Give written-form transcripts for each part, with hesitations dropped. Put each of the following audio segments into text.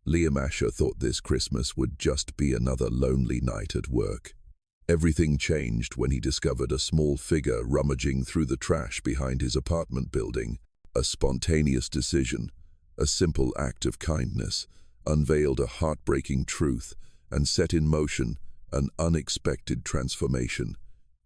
Liam Asher thought this Christmas would just be another lonely night at work. Everything changed when he discovered a small figure rummaging through the trash behind his apartment building. A spontaneous decision, a simple act of kindness, unveiled a heartbreaking truth and set in motion an unexpected transformation,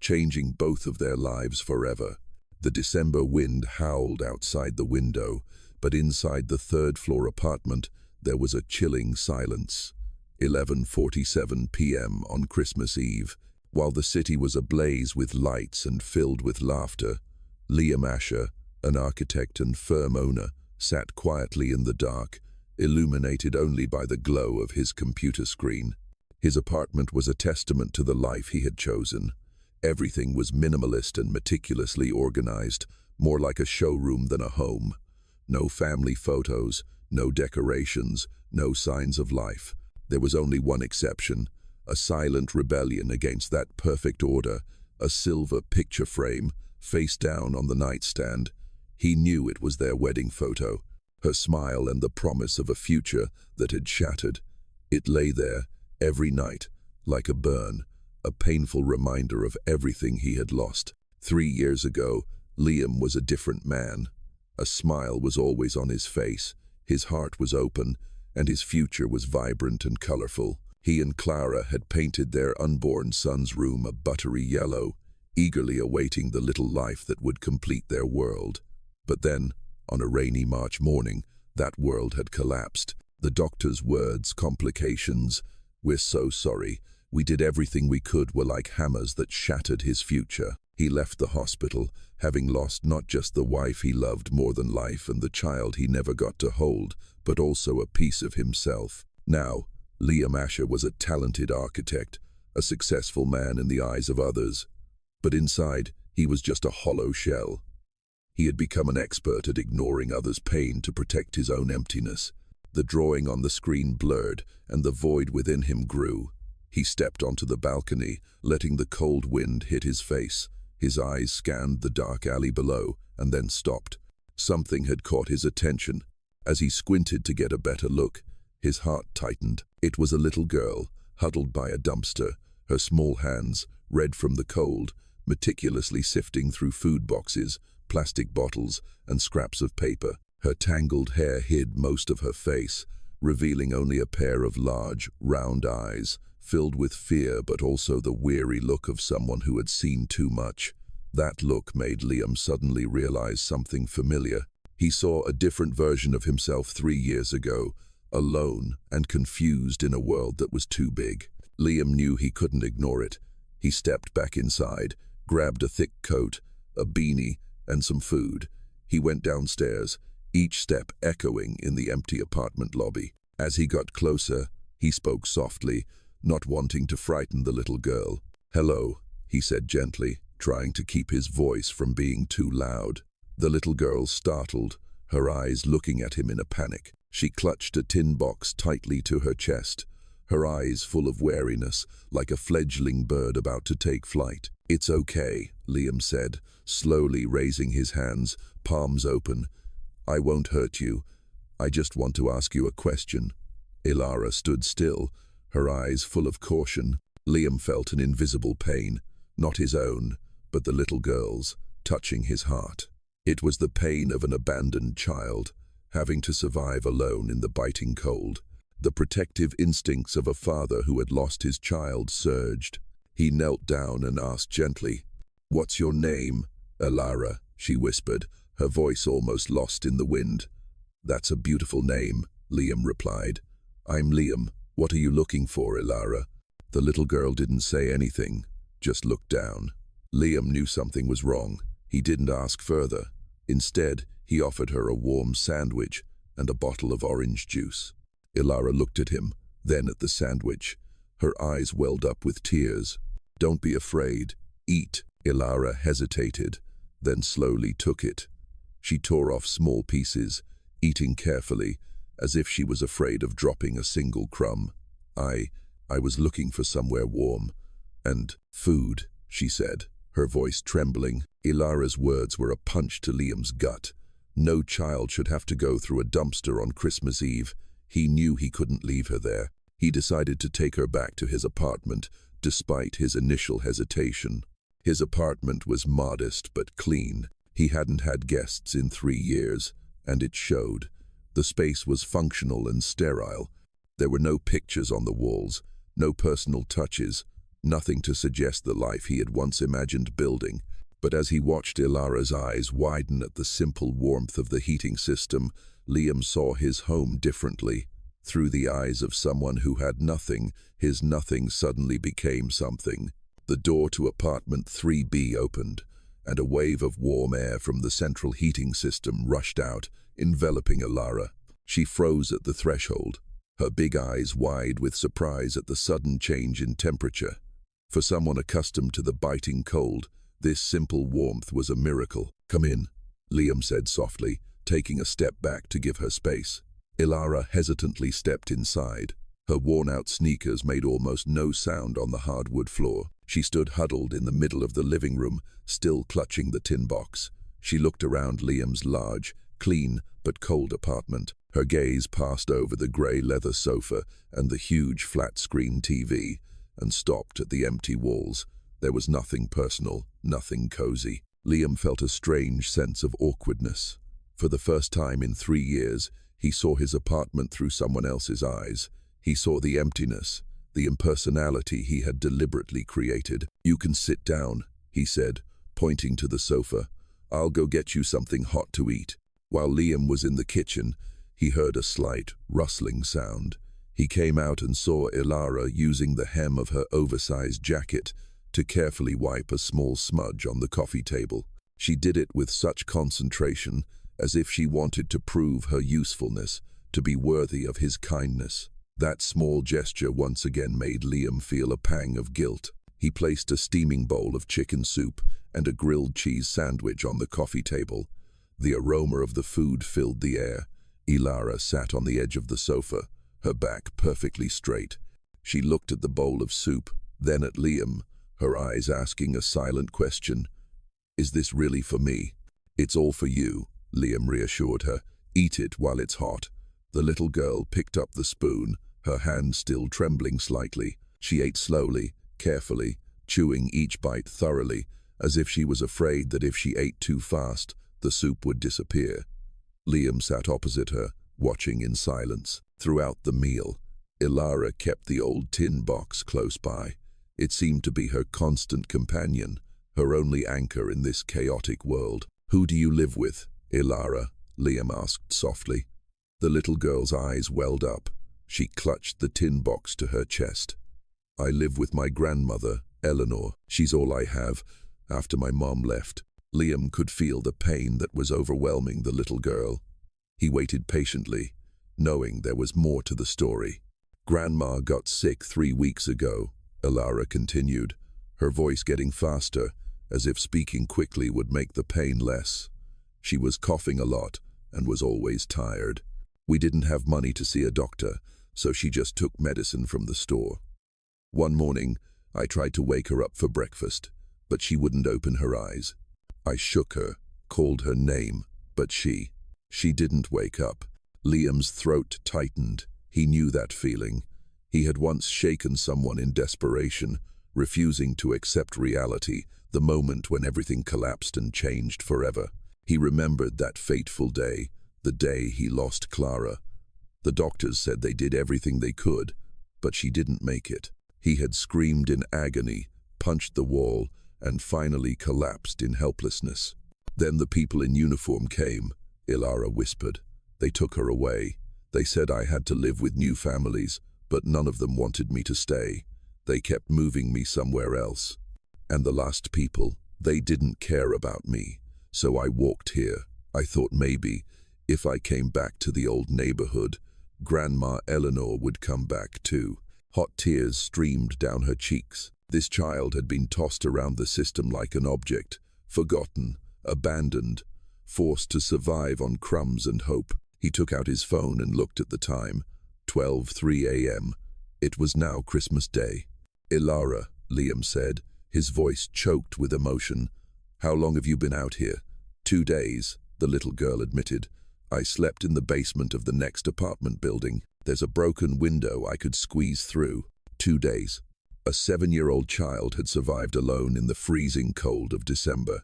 changing both of their lives forever. The December wind howled outside the window, but inside the third-floor apartment there was a chilling silence. 11:47 p.m. on Christmas Eve. While the city was ablaze with lights and filled with laughter, Liam Asher, an architect and firm owner, sat quietly in the dark, illuminated only by the glow of his computer screen. His apartment was a testament to the life he had chosen. Everything was minimalist and meticulously organized, more like a showroom than a home. No family photos, no decorations, no signs of life. There was only one exception, a silent rebellion against that perfect order, a silver picture frame, face down on the nightstand. He knew it was their wedding photo, her smile and the promise of a future that had shattered. It lay there, every night, like a burn, a painful reminder of everything he had lost. 3 years ago, Liam was a different man. A smile was always on his face, his heart was open, and his future was vibrant and colorful. He and Clara had painted their unborn son's room a buttery yellow, eagerly awaiting the little life that would complete their world. But then, on a rainy March morning, that world had collapsed. The doctor's words, complications, "We're so sorry, we did everything we could," were like hammers that shattered his future. He left the hospital, having lost not just the wife he loved more than life and the child he never got to hold, but also a piece of himself. Now, Liam Asher was a talented architect, a successful man in the eyes of others. But inside, he was just a hollow shell. He had become an expert at ignoring others' pain to protect his own emptiness. The drawing on the screen blurred, and the void within him grew. He stepped onto the balcony, letting the cold wind hit his face. His eyes scanned the dark alley below, and then stopped. Something had caught his attention. As he squinted to get a better look, his heart tightened. It was a little girl, huddled by a dumpster, her small hands, red from the cold, meticulously sifting through food boxes, plastic bottles, and scraps of paper. Her tangled hair hid most of her face, revealing only a pair of large, round eyes, filled with fear but also the weary look of someone who had seen too much. That look made Liam suddenly realize something familiar. He saw a different version of himself 3 years ago, alone and confused in a world that was too big. Liam knew he couldn't ignore it. He stepped back inside, grabbed a thick coat, a beanie, and some food. He went downstairs, each step echoing in the empty apartment lobby. As he got closer, he spoke softly, not wanting to frighten the little girl. "Hello," he said gently, trying to keep his voice from being too loud. The little girl startled, her eyes looking at him in a panic. She clutched a tin box tightly to her chest, her eyes full of wariness, like a fledgling bird about to take flight. "It's okay," Liam said, slowly raising his hands, palms open. "I won't hurt you. I just want to ask you a question." Ilara stood still, her eyes full of caution. Liam felt an invisible pain, not his own, but the little girl's, touching his heart. It was the pain of an abandoned child, having to survive alone in the biting cold. The protective instincts of a father who had lost his child surged. He knelt down and asked gently, "What's your name?" "Ilara," she whispered, her voice almost lost in the wind. "That's a beautiful name," Liam replied. "I'm Liam. What are you looking for, Ilara?" The little girl didn't say anything, just looked down. Liam knew something was wrong. He didn't ask further. Instead, he offered her a warm sandwich and a bottle of orange juice. Ilara looked at him, then at the sandwich. Her eyes welled up with tears. "Don't be afraid. Eat." Ilara hesitated, then slowly took it. She tore off small pieces, eating carefully, as if she was afraid of dropping a single crumb. I was looking for somewhere warm. And food," she said, her voice trembling. Ilara's words were a punch to Liam's gut. No child should have to go through a dumpster on Christmas Eve. He knew he couldn't leave her there. He decided to take her back to his apartment, despite his initial hesitation. His apartment was modest but clean. He hadn't had guests in 3 years, and it showed. The space was functional and sterile. There were no pictures on the walls, no personal touches, nothing to suggest the life he had once imagined building. But as he watched Ilara's eyes widen at the simple warmth of the heating system, Liam saw his home differently. Through the eyes of someone who had nothing, his nothing suddenly became something. The door to apartment 3B opened, and a wave of warm air from the central heating system rushed out, enveloping Ilara. She froze at the threshold, her big eyes wide with surprise at the sudden change in temperature. For someone accustomed to the biting cold, this simple warmth was a miracle. "Come in," Liam said softly, taking a step back to give her space. Ilara hesitantly stepped inside. Her worn-out sneakers made almost no sound on the hardwood floor. She stood huddled in the middle of the living room, still clutching the tin box. She looked around Liam's large, clean but cold apartment. Her gaze passed over the grey leather sofa and the huge flat-screen TV, and stopped at the empty walls. There was nothing personal, nothing cozy. Liam felt a strange sense of awkwardness. For the first time in 3 years, he saw his apartment through someone else's eyes. He saw the emptiness, the impersonality he had deliberately created. "You can sit down," he said, pointing to the sofa. "I'll go get you something hot to eat." While Liam was in the kitchen, he heard a slight, rustling sound. He came out and saw Ilara using the hem of her oversized jacket to carefully wipe a small smudge on the coffee table. She did it with such concentration, as if she wanted to prove her usefulness, to be worthy of his kindness. That small gesture once again made Liam feel a pang of guilt. He placed a steaming bowl of chicken soup and a grilled cheese sandwich on the coffee table. The aroma of the food filled the air. Ilara sat on the edge of the sofa, her back perfectly straight. She looked at the bowl of soup, then at Liam, her eyes asking a silent question. "Is this really for me?" "It's all for you," Liam reassured her. "Eat it while it's hot." The little girl picked up the spoon, her hand still trembling slightly. She ate slowly, carefully, chewing each bite thoroughly, as if she was afraid that if she ate too fast, the soup would disappear. Liam sat opposite her, watching in silence. Throughout the meal, Ilara kept the old tin box close by. It seemed to be her constant companion, her only anchor in this chaotic world. "Who do you live with, Ilara?" Liam asked softly. The little girl's eyes welled up. She clutched the tin box to her chest. "I live with my grandmother, Eleanor. She's all I have, after my mom left." Liam could feel the pain that was overwhelming the little girl. He waited patiently, knowing there was more to the story. "Grandma got sick 3 weeks ago," Ilara continued, her voice getting faster, as if speaking quickly would make the pain less. "She was coughing a lot and was always tired. We didn't have money to see a doctor, so she just took medicine from the store. One morning, I tried to wake her up for breakfast, but she wouldn't open her eyes. I shook her, called her name, but she didn't wake up." Liam's throat tightened. He knew that feeling. He had once shaken someone in desperation, refusing to accept reality, the moment when everything collapsed and changed forever. He remembered that fateful day, the day he lost Clara. The doctors said they did everything they could, but she didn't make it. He had screamed in agony, punched the wall, and finally collapsed in helplessness. "Then the people in uniform came," Ilara whispered. "They took her away. They said I had to live with new families, but none of them wanted me to stay. They kept moving me somewhere else. And the last people, they didn't care about me. So I walked here. I thought maybe, if I came back to the old neighborhood, Grandma Eleanor would come back too." Hot tears streamed down her cheeks. This child had been tossed around the system like an object, forgotten, abandoned, forced to survive on crumbs and hope. He took out his phone and looked at the time. 12:03 a.m. It was now Christmas Day. "Ilara," Liam said, his voice choked with emotion. "How long have you been out here?" 2 days, the little girl admitted. "I slept in the basement of the next apartment building." There's a broken window I could squeeze through. 2 days. A 7-year-old child had survived alone in the freezing cold of December.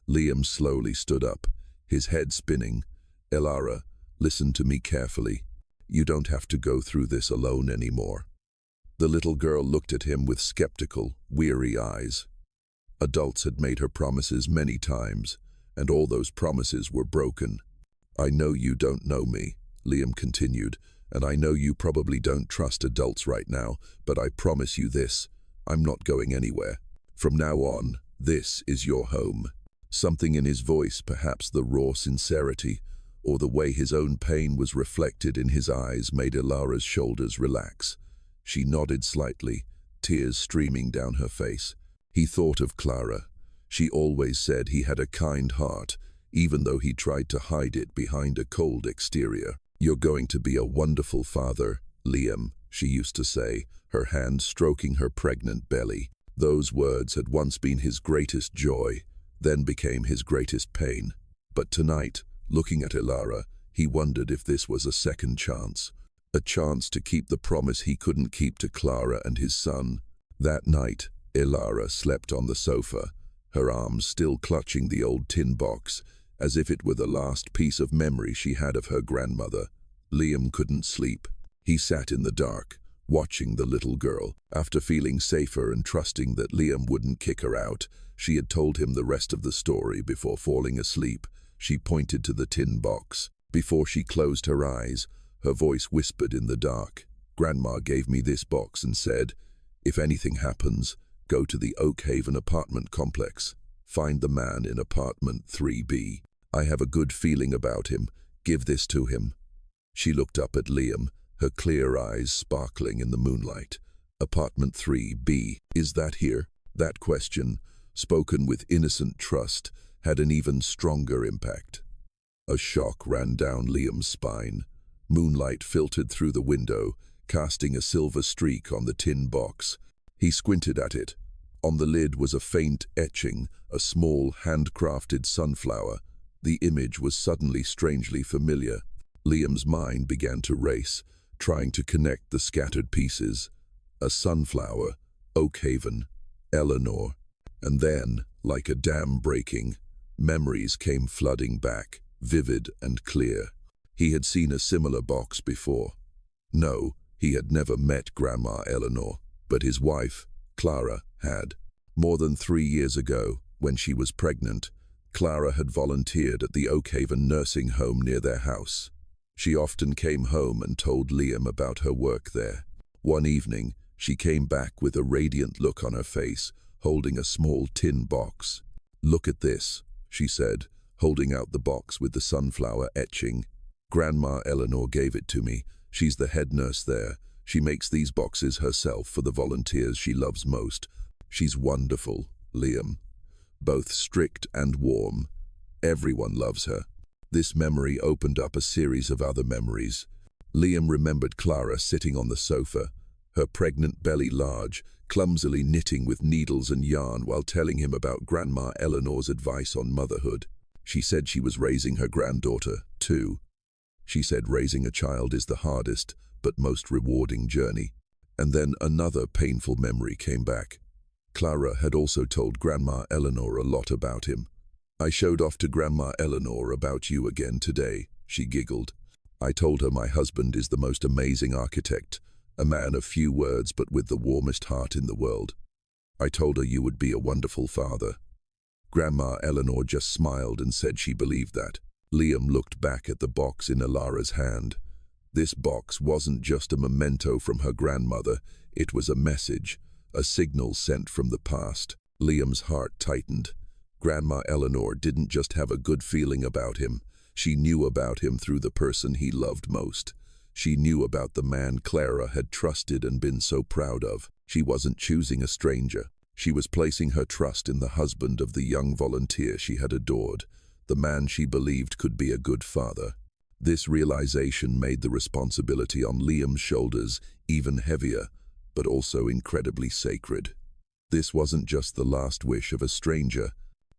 Liam slowly stood up, his head spinning. Elara, listen to me carefully. You don't have to go through this alone anymore. The little girl looked at him with skeptical, weary eyes. Adults had made her promises many times, and all those promises were broken. I know you don't know me, Liam continued, and I know you probably don't trust adults right now, but I promise you this, I'm not going anywhere. From now on, this is your home. Something in his voice, perhaps the raw sincerity, or the way his own pain was reflected in his eyes, made Elara's shoulders relax. She nodded slightly, tears streaming down her face. He thought of Clara. She always said he had a kind heart, even though he tried to hide it behind a cold exterior. You're going to be a wonderful father, Liam, she used to say, her hand stroking her pregnant belly. Those words had once been his greatest joy, then became his greatest pain. But tonight, looking at Elara, he wondered if this was a second chance. A chance to keep the promise he couldn't keep to Clara and his son. That night, Elara slept on the sofa, her arms still clutching the old tin box, as if it were the last piece of memory she had of her grandmother. Liam couldn't sleep. He sat in the dark, watching the little girl. After feeling safer and trusting that Liam wouldn't kick her out, she had told him the rest of the story before falling asleep. She pointed to the tin box. Before she closed her eyes, her voice whispered in the dark. Grandma gave me this box and said, if anything happens, go to the Oak Haven apartment complex. Find the man in apartment 3B. I have a good feeling about him. Give this to him. She looked up at Liam, her clear eyes sparkling in the moonlight. Apartment 3B, is that here? That question, spoken with innocent trust, had an even stronger impact. A shock ran down Liam's spine. Moonlight filtered through the window, casting a silver streak on the tin box. He squinted at it. On the lid was a faint etching, a small, handcrafted sunflower. The image was suddenly strangely familiar. Liam's mind began to race, trying to connect the scattered pieces. A sunflower, Oak Haven, Eleanor. And then, like a dam breaking, memories came flooding back, vivid and clear. He had seen a similar box before. No, he had never met Grandma Eleanor, but his wife, Clara, had. More than 3 years ago, when she was pregnant, Clara had volunteered at the Oak Haven nursing home near their house. She often came home and told Liam about her work there. One evening, she came back with a radiant look on her face, holding a small tin box. Look at this, she said, holding out the box with the sunflower etching. Grandma Eleanor gave it to me. She's the head nurse there. She makes these boxes herself for the volunteers she loves most. She's wonderful, Liam. Both strict and warm. Everyone loves her. This memory opened up a series of other memories. Liam remembered Clara sitting on the sofa, her pregnant belly large, clumsily knitting with needles and yarn while telling him about Grandma Eleanor's advice on motherhood. She said she was raising her granddaughter, too. She said raising a child is the hardest but most rewarding journey. And then another painful memory came back. Clara had also told Grandma Eleanor a lot about him. I showed off to Grandma Eleanor about you again today, she giggled. I told her my husband is the most amazing architect, a man of few words but with the warmest heart in the world. I told her you would be a wonderful father. Grandma Eleanor just smiled and said she believed that. Liam looked back at the box in Elara's hand. This box wasn't just a memento from her grandmother, it was a message, a signal sent from the past. Liam's heart tightened. Grandma Eleanor didn't just have a good feeling about him, she knew about him through the person he loved most. She knew about the man Clara had trusted and been so proud of. She wasn't choosing a stranger. She was placing her trust in the husband of the young volunteer she had adored, the man she believed could be a good father. This realization made the responsibility on Liam's shoulders even heavier, but also incredibly sacred. This wasn't just the last wish of a stranger.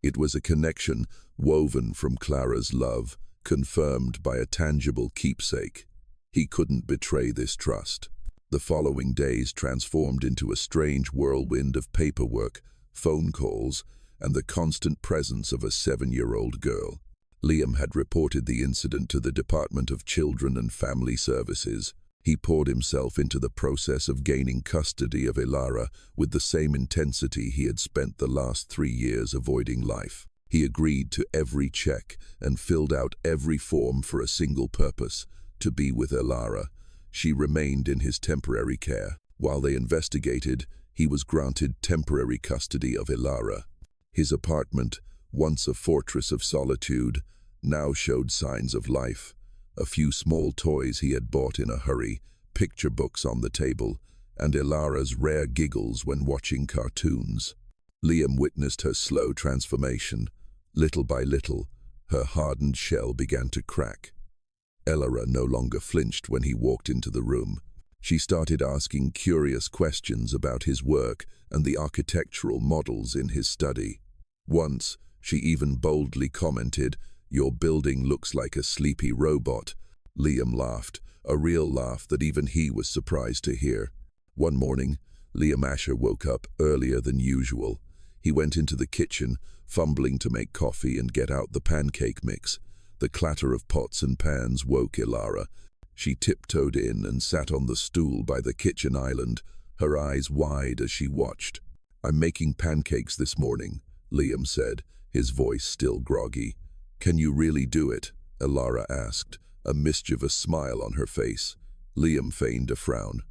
It was a connection woven from Clara's love, confirmed by a tangible keepsake. He couldn't betray this trust. The following days transformed into a strange whirlwind of paperwork, phone calls, and the constant presence of a 7-year-old girl. Liam had reported the incident to the Department of Children and Family Services. He poured himself into the process of gaining custody of Ilara with the same intensity he had spent the last 3 years avoiding life. He agreed to every check and filled out every form for a single purpose: to be with Ilara. She remained in his temporary care. While they investigated, he was granted temporary custody of Ilara. His apartment, once a fortress of solitude, now showed signs of life. A few small toys he had bought in a hurry, picture books on the table, and Ilara's rare giggles when watching cartoons. Liam witnessed her slow transformation. Little by little, her hardened shell began to crack. Ilara no longer flinched when he walked into the room. She started asking curious questions about his work and the architectural models in his study. Once, she even boldly commented, "Your building looks like a sleepy robot." Liam laughed, a real laugh that even he was surprised to hear. One morning, Liam Asher woke up earlier than usual. He went into the kitchen, fumbling to make coffee and get out the pancake mix. The clatter of pots and pans woke Ilara. She tiptoed in and sat on the stool by the kitchen island, her eyes wide as she watched. "I'm making pancakes this morning," Liam said, his voice still groggy. "Can you really do it?" Ilara asked, a mischievous smile on her face. Liam feigned a frown.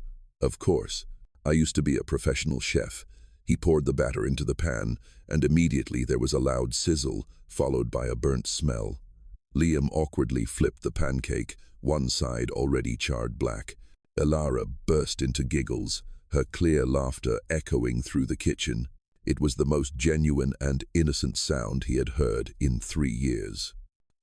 "Of course. I used to be a professional chef." He poured the batter into the pan, and immediately there was a loud sizzle, followed by a burnt smell. Liam awkwardly flipped the pancake, one side already charred black. Ilara burst into giggles, her clear laughter echoing through the kitchen. It was the most genuine and innocent sound he had heard in 3 years.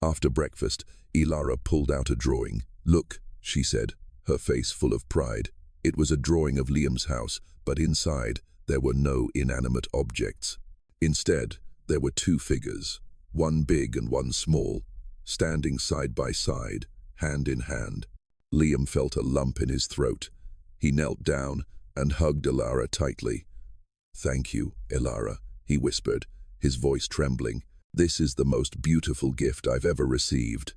After breakfast, Ilara pulled out a drawing. "Look," she said, her face full of pride. It was a drawing of Liam's house, but inside there were no inanimate objects. Instead, there were 2 figures, one big and one small, standing side by side, hand in hand. Liam felt a lump in his throat. He knelt down and hugged Ilara tightly. "Thank you, Ilara," he whispered, his voice trembling. "This is the most beautiful gift I've ever received."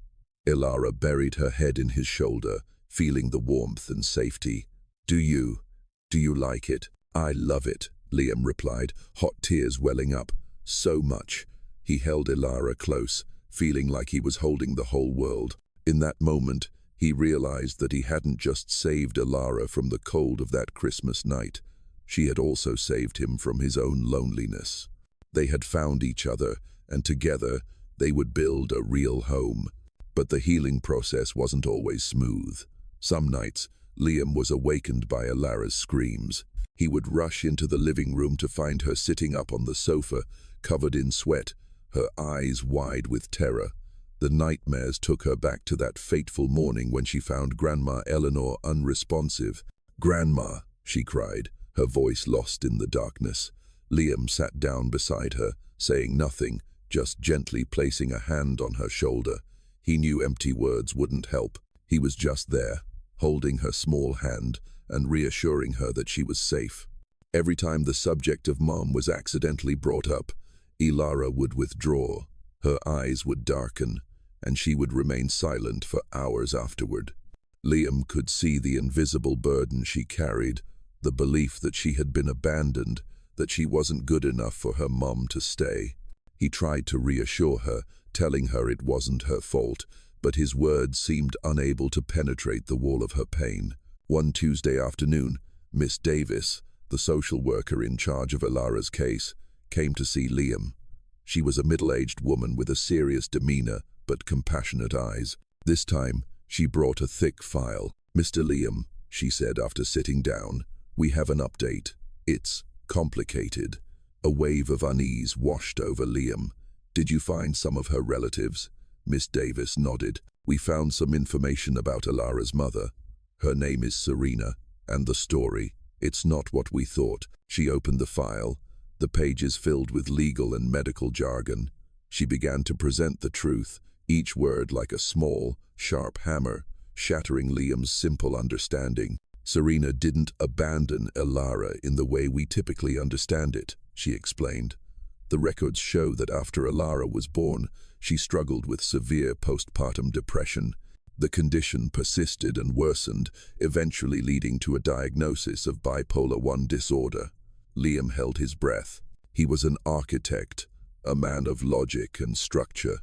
Ilara buried her head in his shoulder, feeling the warmth and safety. Do you like it?" "I love it," Liam replied, hot tears welling up. "So much." He held Ilara close, feeling like he was holding the whole world. In that moment, he realized that he hadn't just saved Ilara from the cold of that Christmas night. She had also saved him from his own loneliness. They had found each other, and together they would build a real home. But the healing process wasn't always smooth. Some nights, Liam was awakened by Ilara's screams. He would rush into the living room to find her sitting up on the sofa, covered in sweat, her eyes wide with terror. The nightmares took her back to that fateful morning when she found Grandma Eleanor unresponsive. "Grandma," she cried, her voice lost in the darkness. Liam sat down beside her, saying nothing, just gently placing a hand on her shoulder. He knew empty words wouldn't help. He was just there, holding her small hand and reassuring her that she was safe. Every time the subject of Mom was accidentally brought up, Ilara would withdraw, her eyes would darken, and she would remain silent for hours afterward. Liam could see the invisible burden she carried, the belief that she had been abandoned, that she wasn't good enough for her mom to stay. He tried to reassure her, telling her it wasn't her fault, but his words seemed unable to penetrate the wall of her pain. One Tuesday afternoon, Miss Davis, the social worker in charge of Ilara's case, came to see Liam. She was a middle-aged woman with a serious demeanor but compassionate eyes. This time, she brought a thick file. "Mr. Liam," she said after sitting down, "we have an update. It's complicated." A wave of unease washed over Liam. "Did you find some of her relatives?" Miss Davis nodded. "We found some information about Ilara's mother. Her name is Serena, and the story, it's not what we thought." She opened the file, the pages filled with legal and medical jargon. She began to present the truth, each word like a small, sharp hammer. shattering Liam's simple understanding. Serena didn't abandon Elara in the way we typically understand it, she explained. The records show that after Elara was born, she struggled with severe postpartum depression. The condition persisted and worsened, eventually leading to a diagnosis of bipolar I disorder. Liam held his breath. He was an architect, a man of logic and structure.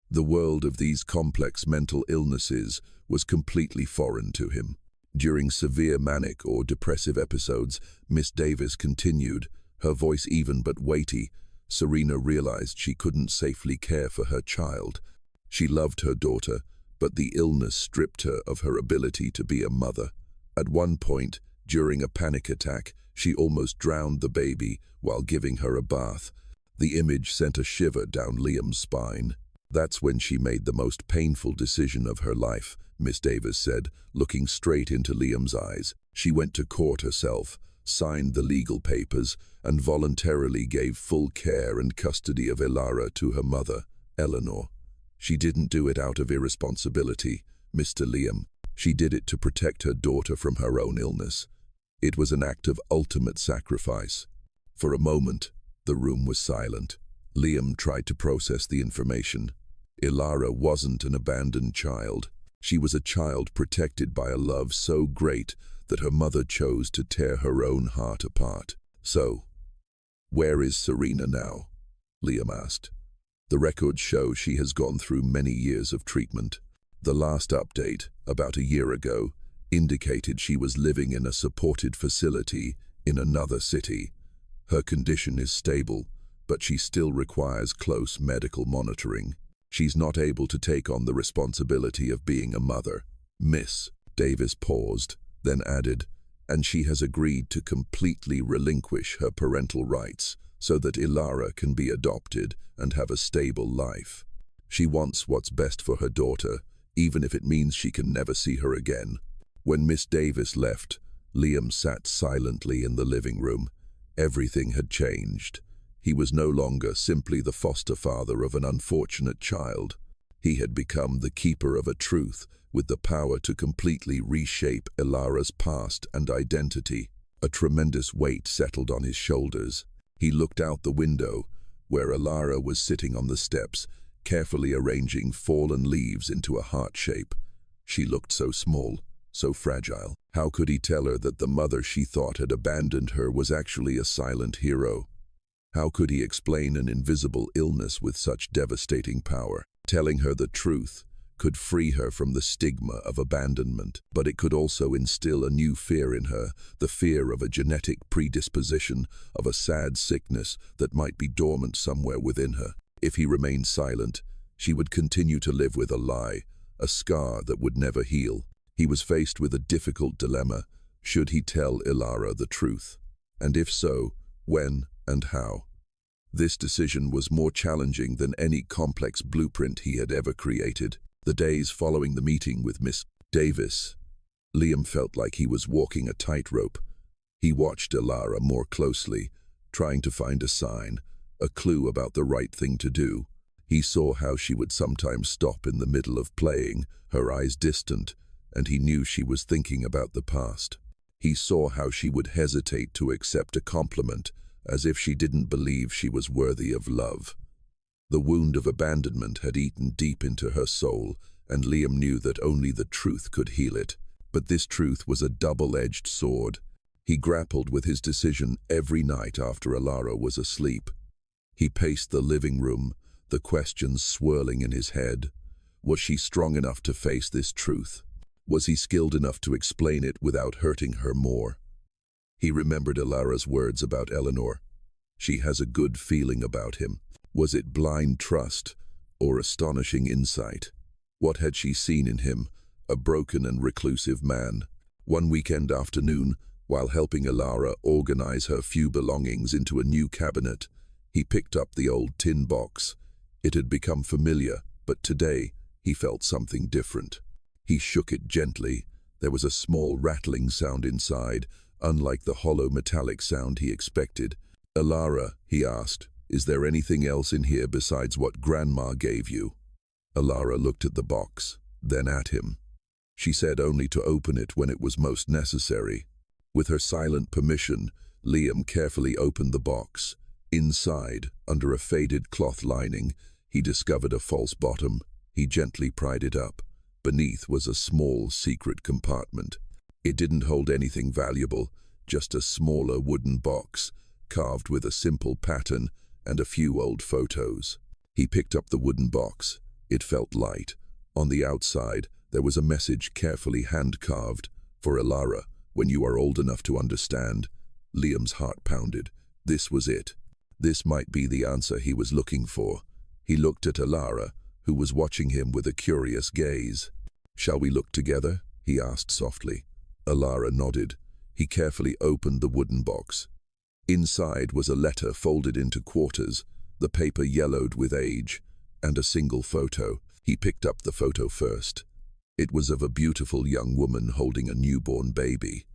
The world of these complex mental illnesses was completely foreign to him. During severe manic or depressive episodes, Miss Davis continued, her voice even but weighty. Serena realized she couldn't safely care for her child. She loved her daughter, but the illness stripped her of her ability to be a mother. At one point, during a panic attack, she almost drowned the baby while giving her a bath. The image sent a shiver down Liam's spine. That's when she made the most painful decision of her life, Miss Davis said, looking straight into Liam's eyes. She went to court herself, signed the legal papers, and voluntarily gave full care and custody of Elara to her mother, Eleanor. She didn't do it out of irresponsibility, Mr. Liam. She did it to protect her daughter from her own illness. It was an act of ultimate sacrifice. For a moment, the room was silent. Liam tried to process the information. Elara wasn't an abandoned child. She was a child protected by a love so great that her mother chose to tear her own heart apart. So, where is Serena now? Liam asked. The records show she has gone through many years of treatment. The last update, about a year ago, indicated she was living in a supported facility in another city. Her condition is stable, but she still requires close medical monitoring. She's not able to take on the responsibility of being a mother. Miss Davis paused, then added, and she has agreed to completely relinquish her parental rights so that Elara can be adopted and have a stable life. She wants what's best for her daughter, even if it means she can never see her again. When Miss Davis left, Liam sat silently in the living room. Everything had changed. He was no longer simply the foster father of an unfortunate child. He had become the keeper of a truth with the power to completely reshape Elara's past and identity. A tremendous weight settled on his shoulders. He looked out the window, where Elara was sitting on the steps, carefully arranging fallen leaves into a heart shape. She looked so small, so fragile. How could he tell her that the mother she thought had abandoned her was actually a silent hero? How could he explain an invisible illness with such devastating power? Telling her the truth could free her from the stigma of abandonment, but it could also instill a new fear in her, the fear of a genetic predisposition, of a sad sickness that might be dormant somewhere within her. If he remained silent, she would continue to live with a lie, a scar that would never heal. He was faced with a difficult dilemma. Should he tell Elara the truth? And if so, when and how? This decision was more challenging than any complex blueprint he had ever created. The days following the meeting with Miss Davis, Liam felt like he was walking a tightrope. He watched Elara more closely, trying to find a sign, a clue about the right thing to do. He saw how she would sometimes stop in the middle of playing, her eyes distant, and he knew she was thinking about the past. He saw how she would hesitate to accept a compliment, as if she didn't believe she was worthy of love. The wound of abandonment had eaten deep into her soul, and Liam knew that only the truth could heal it. But this truth was a double-edged sword. He grappled with his decision every night after Elara was asleep. He paced the living room, the questions swirling in his head. Was she strong enough to face this truth? Was he skilled enough to explain it without hurting her more? He remembered Elara's words about Eleanor. She has a good feeling about him. Was it blind trust or astonishing insight? What had she seen in him, a broken and reclusive man? One weekend afternoon, while helping Elara organize her few belongings into a new cabinet, he picked up the old tin box. It had become familiar, but today he felt something different. He shook it gently. There was a small rattling sound inside, unlike the hollow metallic sound he expected. "Elara," he asked, "is there anything else in here besides what Grandma gave you?" Elara looked at the box, then at him. She said only to open it when it was most necessary. With her silent permission, Liam carefully opened the box. Inside, under a faded cloth lining, he discovered a false bottom. He gently pried it up. Beneath was a small, secret compartment. It didn't hold anything valuable, just a smaller wooden box, carved with a simple pattern and a few old photos. He picked up the wooden box. It felt light. On the outside, there was a message carefully hand-carved. For Ilara, when you are old enough to understand. Liam's heart pounded. This was it. This might be the answer he was looking for. He looked at Ilara, who was watching him with a curious gaze. "Shall we look together?" he asked softly. Ilara nodded. He carefully opened the wooden box. Inside was a letter folded into quarters, the paper yellowed with age, and a single photo. He picked up the photo first. It was of a beautiful young woman holding a newborn baby.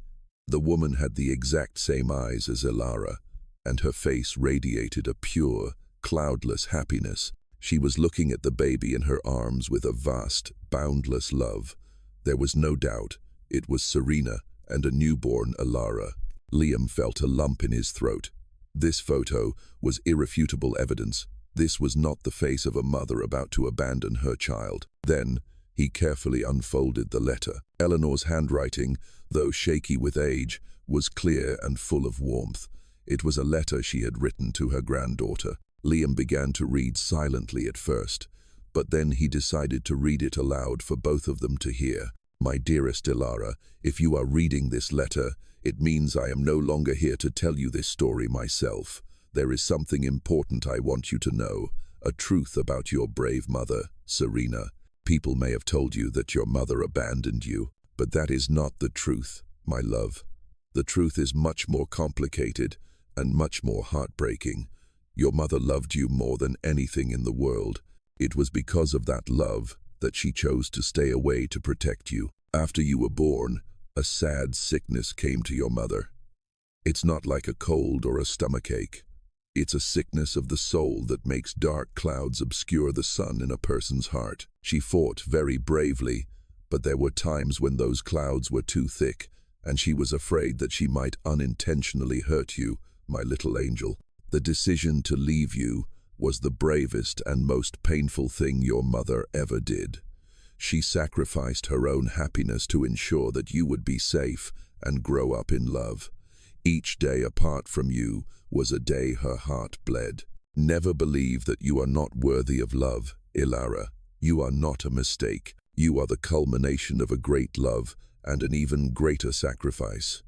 The woman had the exact same eyes as Ilara, and her face radiated a pure, cloudless happiness. She was looking at the baby in her arms with a vast, boundless love. There was no doubt it was Serena and a newborn Ilara. Liam felt a lump in his throat. This photo was irrefutable evidence. This was not the face of a mother about to abandon her child. Then, he carefully unfolded the letter. Eleanor's handwriting, though shaky with age, was clear and full of warmth. It was a letter she had written to her granddaughter. Liam began to read silently at first, but then he decided to read it aloud for both of them to hear. "My dearest Ilara, if you are reading this letter, it means I am no longer here to tell you this story myself. There is something important I want you to know, a truth about your brave mother, Serena. People may have told you that your mother abandoned you, but that is not the truth, my love. The truth is much more complicated and much more heartbreaking. Your mother loved you more than anything in the world. It was because of that love that she chose to stay away to protect you. After you were born, a sad sickness came to your mother. It's not like a cold or a stomachache. It's a sickness of the soul that makes dark clouds obscure the sun in a person's heart. She fought very bravely, but there were times when those clouds were too thick, and she was afraid that she might unintentionally hurt you, my little angel. The decision to leave you was the bravest and most painful thing your mother ever did. She sacrificed her own happiness to ensure that you would be safe and grow up in love. Each day apart from you was a day her heart bled. Never believe that you are not worthy of love, Ilara. You are not a mistake. You are the culmination of a great love and an even greater sacrifice.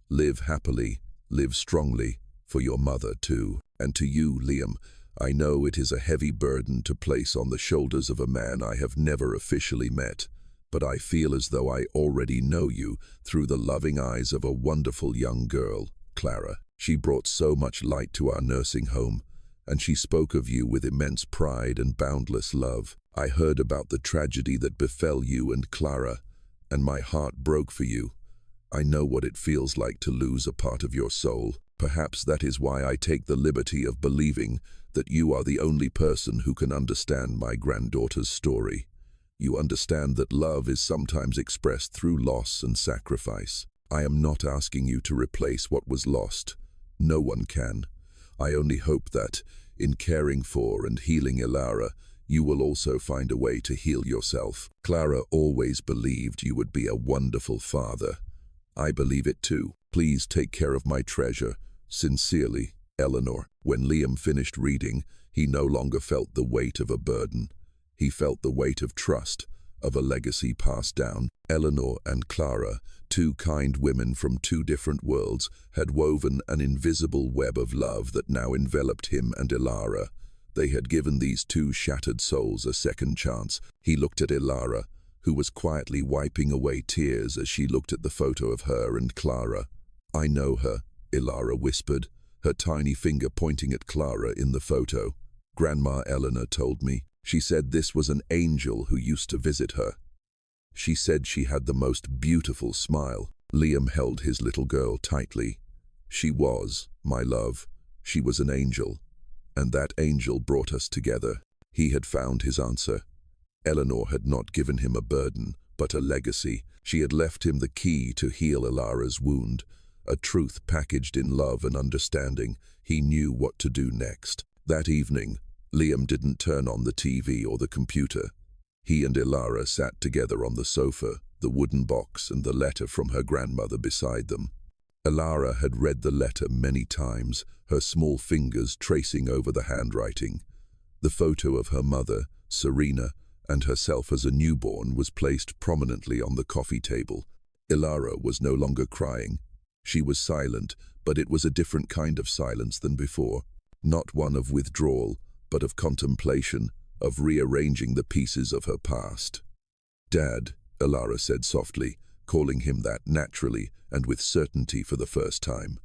Live happily, live strongly, for your mother too. And to you, Liam, I know it is a heavy burden to place on the shoulders of a man I have never officially met, but I feel as though I already know you through the loving eyes of a wonderful young girl, Clara. She brought so much light to our nursing home, and she spoke of you with immense pride and boundless love. I heard about the tragedy that befell you and Clara, and my heart broke for you. I know what it feels like to lose a part of your soul. Perhaps that is why I take the liberty of believing that you are the only person who can understand my granddaughter's story. You understand that love is sometimes expressed through loss and sacrifice. I am not asking you to replace what was lost. No one can. I only hope that, in caring for and healing Ilara, you will also find a way to heal yourself. Clara always believed you would be a wonderful father. I believe it too. Please take care of my treasure. Sincerely, Eleanor. When Liam finished reading, he no longer felt the weight of a burden. He felt the weight of trust, of a legacy passed down. Eleanor and Clara, two kind women from two different worlds, had woven an invisible web of love that now enveloped him and Ilara. They had given these two shattered souls a second chance. He looked at Ilara, who was quietly wiping away tears as she looked at the photo of her and Clara. "I know her," Ilara whispered, her tiny finger pointing at Clara in the photo. "Grandma Eleanor told me. She said this was an angel who used to visit her. She said she had the most beautiful smile." Liam held his little girl tightly. "She was, my love. She was an angel. And that angel brought us together." He had found his answer. Eleanor had not given him a burden, but a legacy. She had left him the key to heal Ilara's wound, a truth packaged in love and understanding. He knew what to do next. That evening, Liam didn't turn on the TV or the computer. He and Ilara sat together on the sofa, the wooden box and the letter from her grandmother beside them. Ilara had read the letter many times, her small fingers tracing over the handwriting. The photo of her mother, Serena, and herself as a newborn was placed prominently on the coffee table. Ilara was no longer crying. She was silent, but it was a different kind of silence than before. Not one of withdrawal, but of contemplation, of rearranging the pieces of her past. "Dad," Ilara said softly, calling him that naturally and with certainty for the first time.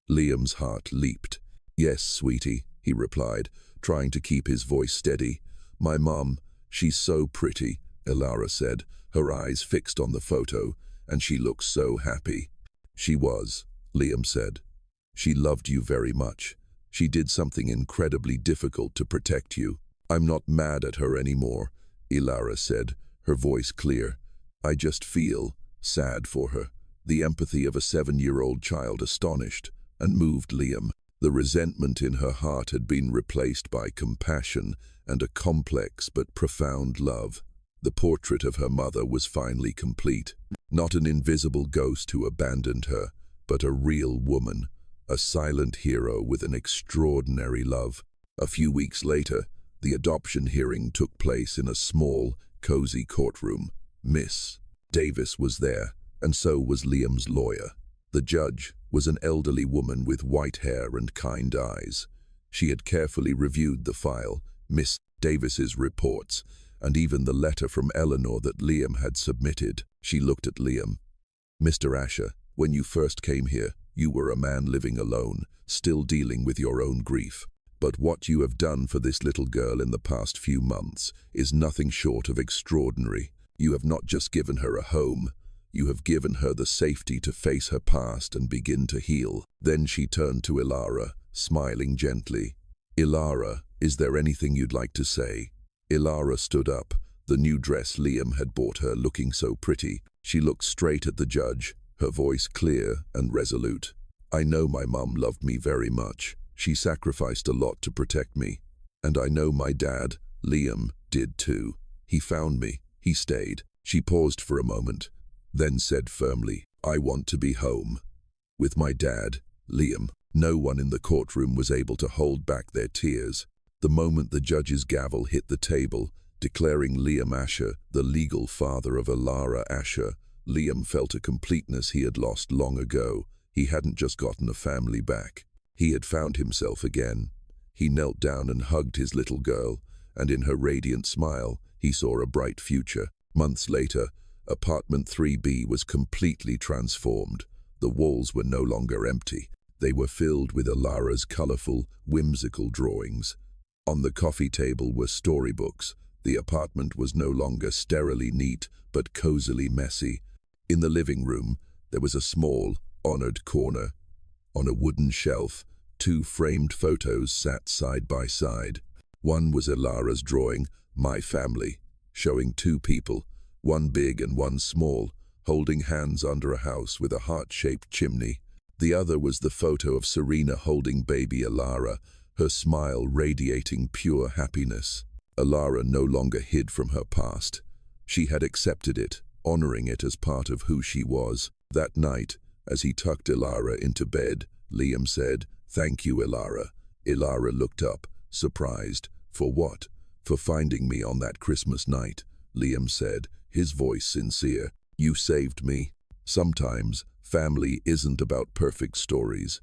Liam's heart leaped. "Yes, sweetie," he replied, trying to keep his voice steady. "My mom, she's so pretty," Ilara said, her eyes fixed on the photo, "and she looks so happy." "She was," Liam said. "She loved you very much. She did something incredibly difficult to protect you." "I'm not mad at her anymore," Ilara said, her voice clear. "I just feel sad for her." The empathy of a 7-year-old child astonished and moved Liam. The resentment in her heart had been replaced by compassion and a complex but profound love. The portrait of her mother was finally complete. Not an invisible ghost who abandoned her, but a real woman, a silent hero with an extraordinary love. A few weeks later, the adoption hearing took place in a small, cozy courtroom. Miss Davis was there, and so was Liam's lawyer. The judge was an elderly woman with white hair and kind eyes. She had carefully reviewed the file, Miss Davis's reports, and even the letter from Eleanor that Liam had submitted. She looked at Liam. "Mr. Asher, when you first came here, you were a man living alone, still dealing with your own grief. But what you have done for this little girl in the past few months is nothing short of extraordinary. You have not just given her a home, you have given her the safety to face her past and begin to heal." Then she turned to Ilara, smiling gently. "Ilara, is there anything you'd like to say?" Ilara stood up, the new dress Liam had bought her looking so pretty. She looked straight at the judge, her voice clear and resolute. "I know my mum loved me very much. She sacrificed a lot to protect me. And I know my dad, Liam, did too. He found me. He stayed." She paused for a moment, then said firmly, "I want to be home. With my dad, Liam." No one in the courtroom was able to hold back their tears. The moment the judge's gavel hit the table, declaring Liam Asher the legal father of Ilara Asher, Liam felt a completeness he had lost long ago. He hadn't just gotten a family back. He had found himself again. He knelt down and hugged his little girl, and in her radiant smile, he saw a bright future. Months later, apartment 3B was completely transformed. The walls were no longer empty. They were filled with Ilara's colorful, whimsical drawings. On the coffee table were storybooks. The apartment was no longer sterilely neat, but cozily messy. In the living room, there was a small, honored corner. On a wooden shelf, 2 framed photos sat side by side. One was Ilara's drawing, "My Family," showing 2 people, one big and one small, holding hands under a house with a heart-shaped chimney. The other was the photo of Serena holding baby Ilara, her smile radiating pure happiness. Ilara no longer hid from her past. She had accepted it, honoring it as part of who she was. That night, as he tucked Ilara into bed, Liam said, "Thank you, Ilara." Ilara looked up, surprised. "For what?" "For finding me on that Christmas night," Liam said, his voice sincere. "You saved me." Sometimes, family isn't about perfect stories.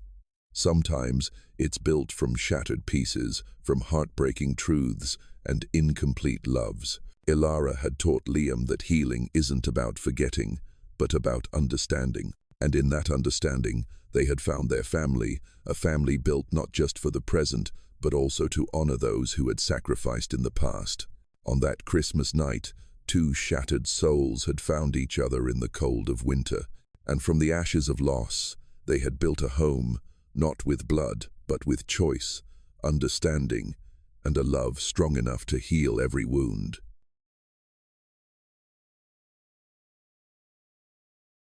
Sometimes, it's built from shattered pieces, from heartbreaking truths and incomplete loves. Ilara had taught Liam that healing isn't about forgetting, but about understanding. And in that understanding, they had found their family, a family built not just for the present, but also to honor those who had sacrificed in the past. On that Christmas night, 2 shattered souls had found each other in the cold of winter, and from the ashes of loss, they had built a home, not with blood, but with choice, understanding, and a love strong enough to heal every wound.